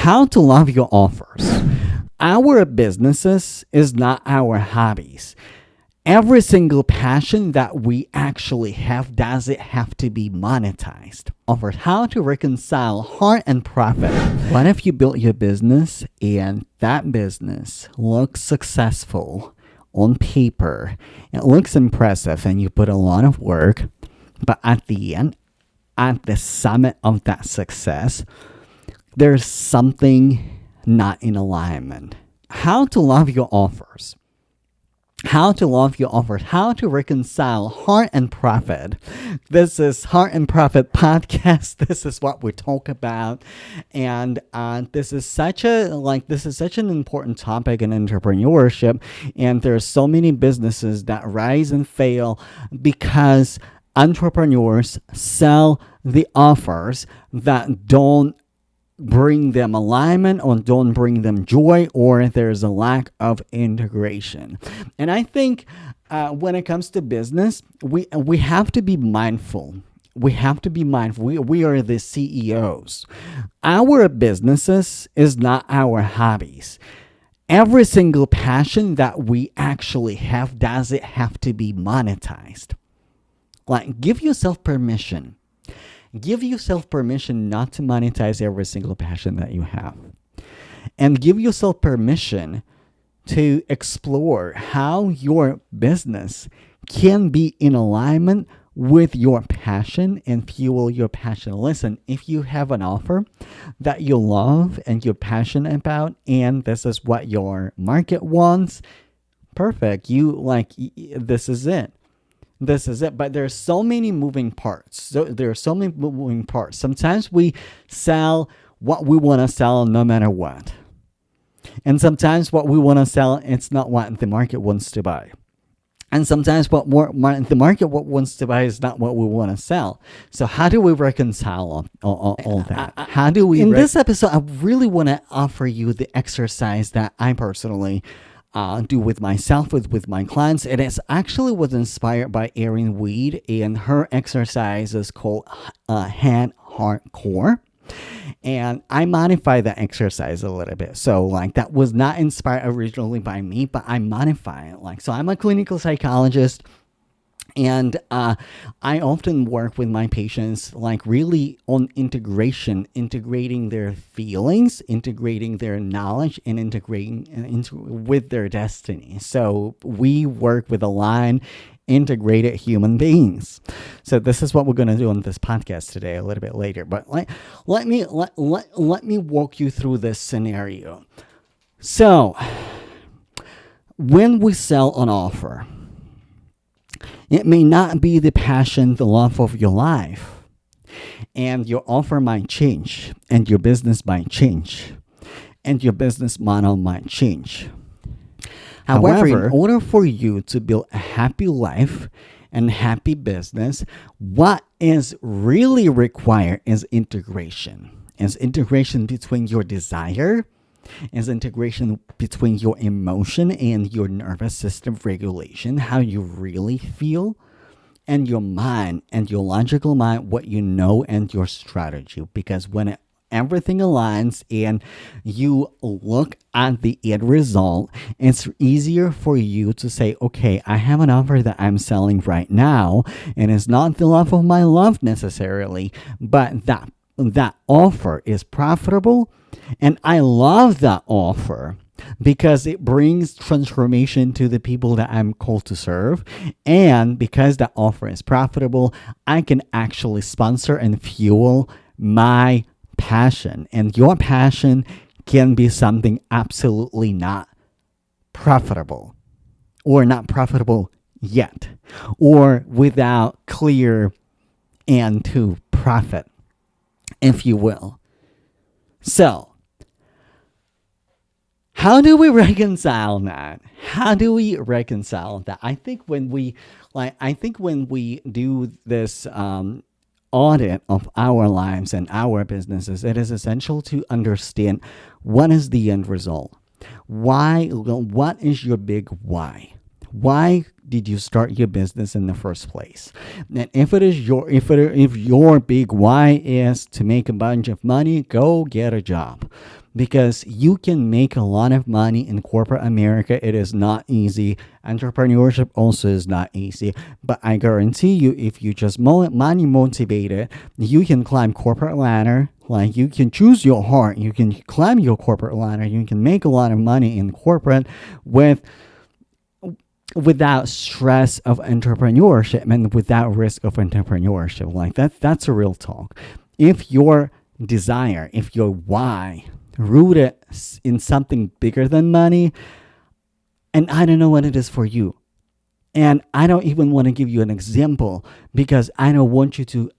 How to love your offers. Our businesses is not our hobbies. Every single passion that we actually have, does it have to be monetized? Offer how to reconcile heart and profit. What if you built your business and that business looks successful on paper, it looks impressive, and you put a lot of work, but at the end, at the summit of that success, there's something not in alignment. How to love your offers. How to love your offers. How to reconcile heart and profit. This is Heart and Profit Podcast. This is what we talk about, and this is such an important topic in entrepreneurship. And there's so many businesses that rise and fail because entrepreneurs sell the offers that don't bring them alignment or don't bring them joy, or there's a lack of integration. And I think when it comes to business, we have to be mindful. We have to be mindful. We are the CEOs. Our businesses is not our hobbies. Every single passion that we actually have, does it have to be monetized? Like, give yourself permission. Give yourself permission not to monetize every single passion that you have. And give yourself permission to explore how your business can be in alignment with your passion and fuel your passion. Listen, if you have an offer that you love and you're passionate about, and this is what your market wants, perfect. This is it. This is it. But there's so many moving parts. Sometimes we sell what we want to sell no matter what. And sometimes what we want to sell, it's not what the market wants to buy. And sometimes what the market wants to buy is not what we want to sell. So how do we reconcile all that? How do we... In this episode, I really want to offer you the exercise that I personally do with myself, with my clients. It is actually was inspired by Erin Weed, and her exercise is called Head, Heart, Core. And I modify that exercise a little bit. So that was not inspired originally by me, but I modify it. So I'm a clinical psychologist, and I often work with my patients really on integrating their feelings, integrating their knowledge, and integrating with their destiny. So we work with aligned, integrated human beings. So this is what we're going to do on this podcast today, a little bit later. But let me walk you through this scenario. So when we sell an offer, it may not be the passion, the love of your life. And your offer might change, and your business might change, and your business model might change. However, in order for you to build a happy life and happy business, what is really required is integration. Is integration between your desire, is integration between your emotion and your nervous system regulation, how you really feel, and your mind and your logical mind, what you know, and your strategy. Because when everything aligns and you look at the end result, it's easier for you to say, okay, I have an offer that I'm selling right now, and it's not the love of my love necessarily, but that offer is profitable, and I love that offer because it brings transformation to the people that I'm called to serve. And because that offer is profitable, I can actually sponsor and fuel my passion. And your passion can be something absolutely not profitable, or not profitable yet, or without clear end to profit, if you will. So, how do we reconcile that? How do we reconcile that? I think when we do this audit of our lives and our businesses, it is essential to understand what is the end result. Why? What is your big why? Why did you start your business in the first place? And if your big why is to make a bunch of money, go get a job. Because you can make a lot of money in corporate America. It is not easy. Entrepreneurship also is not easy. But I guarantee you, if you just money motivated, you can climb corporate ladder. Like, you can choose your heart. You can climb your corporate ladder. You can make a lot of money in corporate without stress of entrepreneurship and without risk of entrepreneurship. Like, that's a real talk. If your desire, if your why rooted in something bigger than money, and I don't know what it is for you, and I don't even want to give you an example because I don't want you to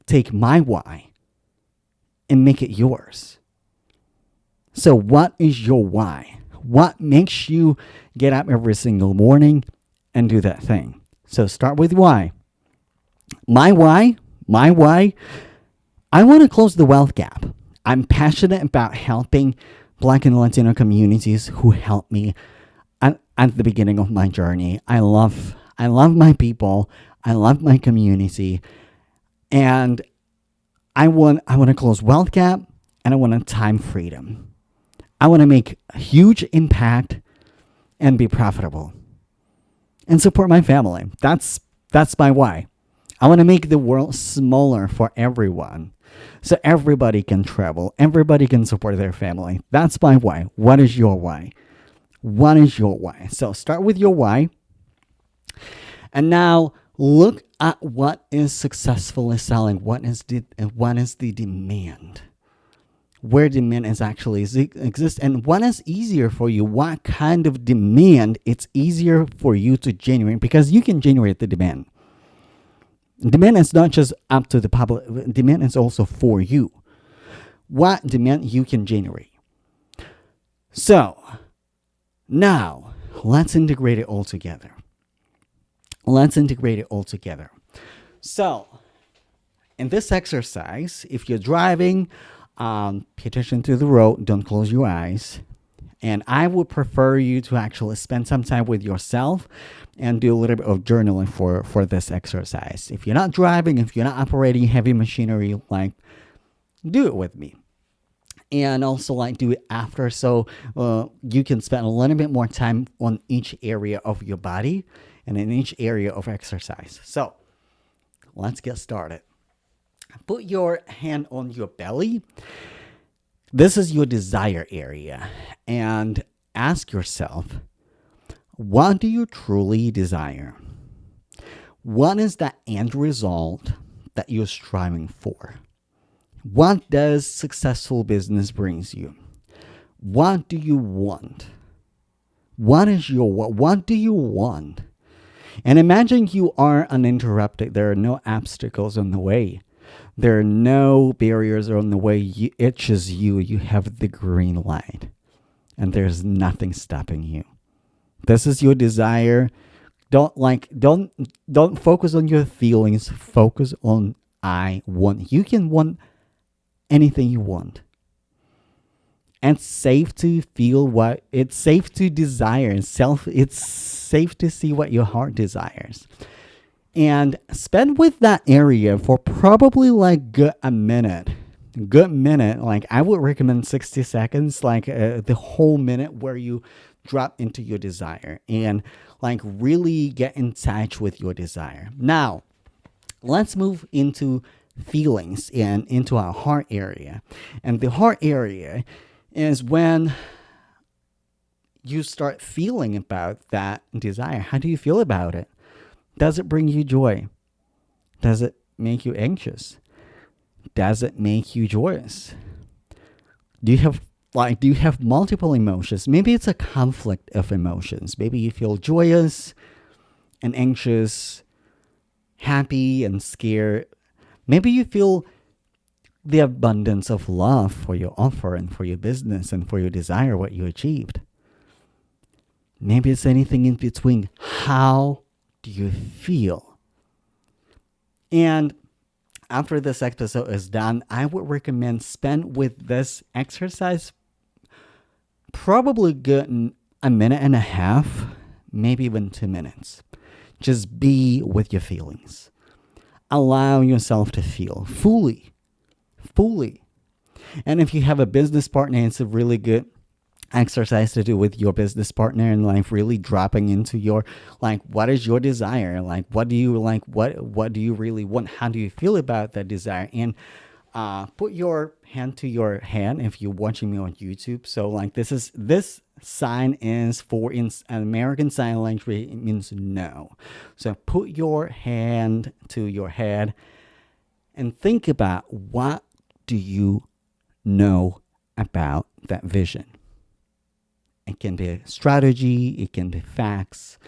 take my why and make it yours. So what is your why? What makes you get up every single morning and do that thing? So start with why. My why, I want to close the wealth gap. I'm passionate about helping Black and Latino communities who helped me at the beginning of my journey. I love my people. I love my community. And I want to close wealth gap, and I want time freedom. I want to make a huge impact and be profitable and support my family. That's my why. I want to make the world smaller for everyone so everybody can travel, everybody can support their family. That's my why. What is your why? What is your why? So start with your why. And now look at what is successfully selling. What is the demand? Where demand is actually exists, and what is easier for you? What kind of demand it's easier for you to generate? Because you can generate the demand. Demand is not just up to the public. Demand is also for you. What demand you can generate? So now let's integrate it all together. So in this exercise, if you're driving, pay attention to the road. Don't close your eyes. And I would prefer you to actually spend some time with yourself and do a little bit of journaling for this exercise. If you're not driving, if you're not operating heavy machinery, like, do it with me. And also, like, do it after, so you can spend a little bit more time on each area of your body and in each area of exercise. So let's get started. Put your hand on your belly. This is your desire area. And ask yourself, what do you truly desire? What is the end result that you're striving for? What does successful business brings you? What do you want? What do you want? And imagine you are uninterrupted. There are no obstacles on the way. There are no barriers on the way. It's just you. You have the green light. And there's nothing stopping you. This is your desire. Don't focus on your feelings. Focus on I want. You can want anything you want. And it's safe to feel it's safe to desire. It's safe to see what your heart desires. And spend with that area for probably like a minute. Like, I would recommend 60 seconds, like the whole minute where you drop into your desire and like really get in touch with your desire. Now, let's move into feelings and into our heart area. And the heart area is when you start feeling about that desire. How do you feel about it? Does it bring you joy? Does it make you anxious? Does it make you joyous? Do you have multiple emotions? Maybe it's a conflict of emotions. Maybe you feel joyous and anxious, happy and scared. Maybe you feel the abundance of love for your offer and for your business and for your desire, what you achieved. Maybe it's anything in between. How do you feel? And after this episode is done, I would recommend spend with this exercise probably good a minute and a half, maybe even 2 minutes. Just be with your feelings. Allow yourself to feel fully, fully. And if you have a business partner, it's a really good exercise to do with your business partner, and like really dropping into your, like, what is your desire? Like, what do you like? What do you really want? How do you feel about that desire? And put your hand to your head if you're watching me on YouTube. So like this sign is for, in American Sign Language, it means no. So put your hand to your head and think about, what do you know about that vision? It can be a strategy, it can be facts,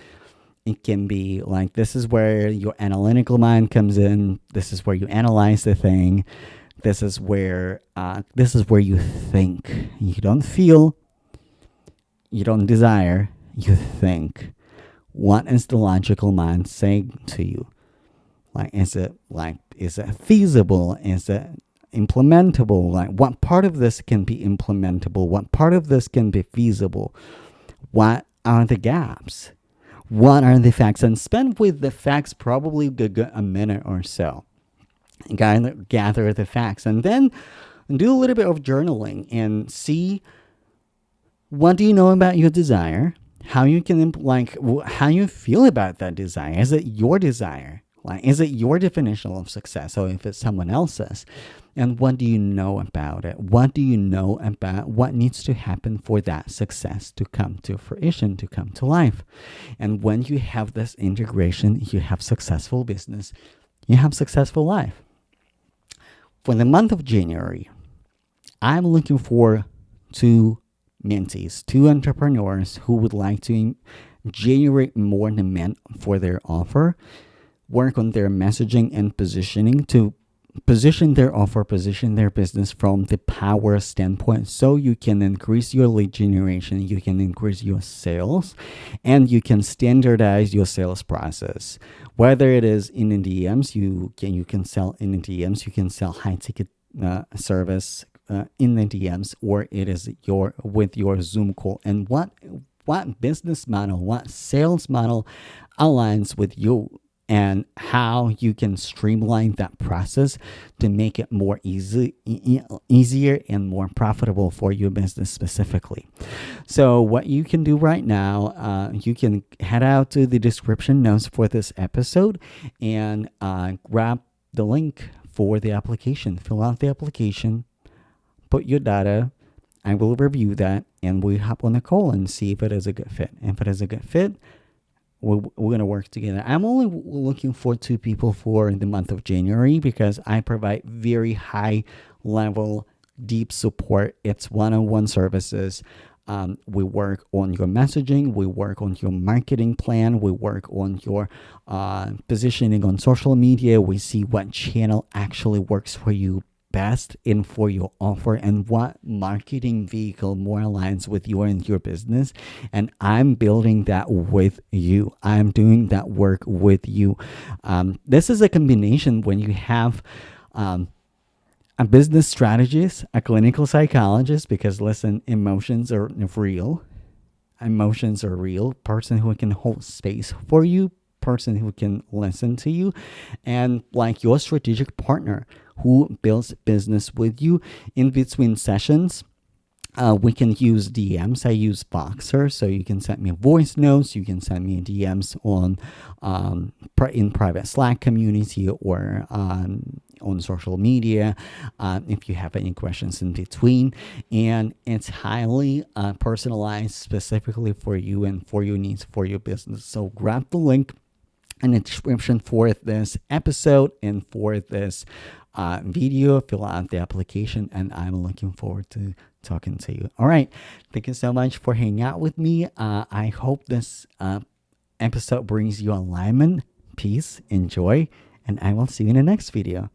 it can be like, this is where your analytical mind comes in. This is where you analyze the thing. This is where you think. You don't feel, you don't desire, you think. What is the logical mind saying to you? Is it feasible? Is it implementable? Like, what part of this can be implementable? What part of this can be feasible? What are the gaps? What are the facts? And spend with the facts probably a minute or so. Gather the facts, and then do a little bit of journaling and see, what do you know about your desire? How you can how you feel about that desire? Is it your desire? Like, is it your definition of success, or if it's someone else's? And what do you know about it? What do you know about what needs to happen for that success to come to fruition, to come to life? And when you have this integration, you have successful business, you have successful life. For the month of January, I'm looking for 2 mentees, 2 entrepreneurs who would like to generate more demand for their offer, work on their messaging and positioning to position their offer, position their business from the power standpoint, so you can increase your lead generation, you can increase your sales, and you can standardize your sales process. Whether it is in the DMs, you can sell in the DMs, you can sell high ticket service in the DMs, or it is with your Zoom call. And what business model, what sales model aligns with you, and how you can streamline that process to make it more easier and more profitable for your business specifically. So what you can do right now, you can head out to the description notes for this episode and grab the link for the application. Fill out the application, put your data. I will review that, and we hop on a call and see if it is a good fit. If it is a good fit, we're going to work together. I'm only looking for 2 people for the month of January, because I provide very high level, deep support. It's one-on-one services. We work on your messaging. We work on your marketing plan. We work on your positioning on social media. We see what channel actually works for you best in for your offer, and what marketing vehicle more aligns with you and your business. And I'm building that with you. I'm doing that work with you. This is a combination when you have a business strategist, a clinical psychologist, because listen, emotions are real. Emotions are real. Person who can hold space for you, person who can listen to you, and like your strategic partner who builds business with you in between sessions. We can use DMs. I use Boxer, so you can send me voice notes. You can send me DMs on in private Slack community, or on social media if you have any questions in between. And it's highly personalized specifically for you and for your needs, for your business. So grab the link in the description for this episode and for this video. Fill out the application, and I'm looking forward to talking to you. All right. Thank you so much for hanging out with me. I hope this episode brings you alignment, peace, and joy, and I will see you in the next video.